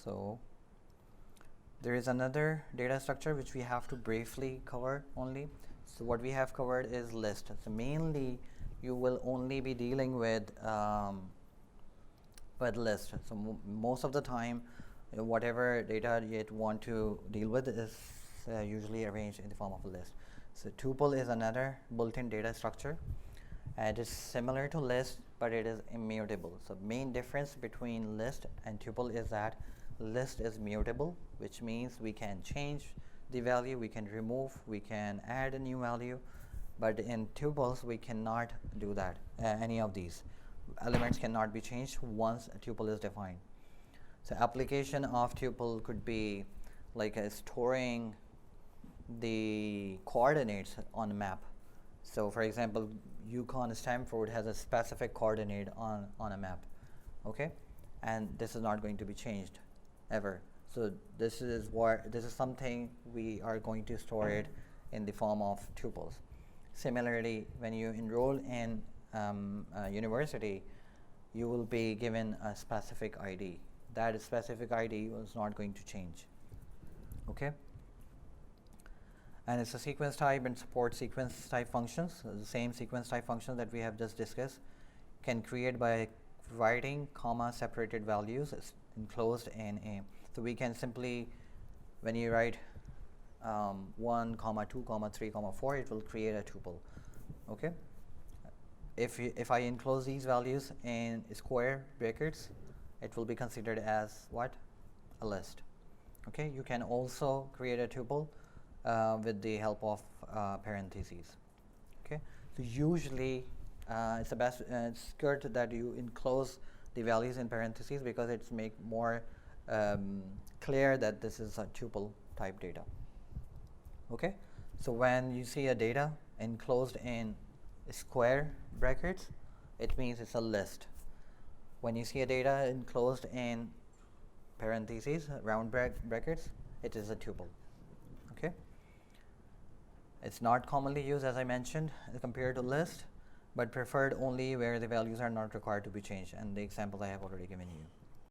So there is another data structure which we have to briefly cover only. So what we have covered is list. So mainly you will only be dealing with list. So most of the time, whatever data you want to deal with is usually arranged in the form of a list. So tuple is another built-in data structure. It is similar to list, but it is immutable. So main difference between list and tuple is that list is mutable, which means we can change the value, we can remove, we can add a new value, but in tuples we cannot do that. Any of these elements cannot be changed once a tuple is defined. So application of tuple could be like storing the coordinates on a map. So for example, Yukon Stanford has a specific coordinate on a map, okay, and this is not going to be changed ever. So this is something we are going to store it in the form of tuples. Similarly, when you enroll in a university, you will be given a specific ID. That specific ID was not going to change, okay. And it's a sequence type and supports sequence type functions. So the same sequence type function that we have just discussed can create by writing comma separated values enclosed in a. So we can simply, when you write 1, 2, 3, 4, it will create a tuple. Okay. If I enclose these values in square brackets, it will be considered as what? A list. Okay. You can also create a tuple with the help of parentheses. Okay. So usually it's the best. It's good that you enclose the values in parentheses because it's make more clear that this is a tuple type data. Okay. So when you see a data enclosed in square brackets, it means it's a list. When you see a data enclosed in parentheses, round brackets, it is a tuple. Okay. It's not commonly used, as I mentioned, compared to list, but preferred only where the values are not required to be changed, and the examples I have already given you.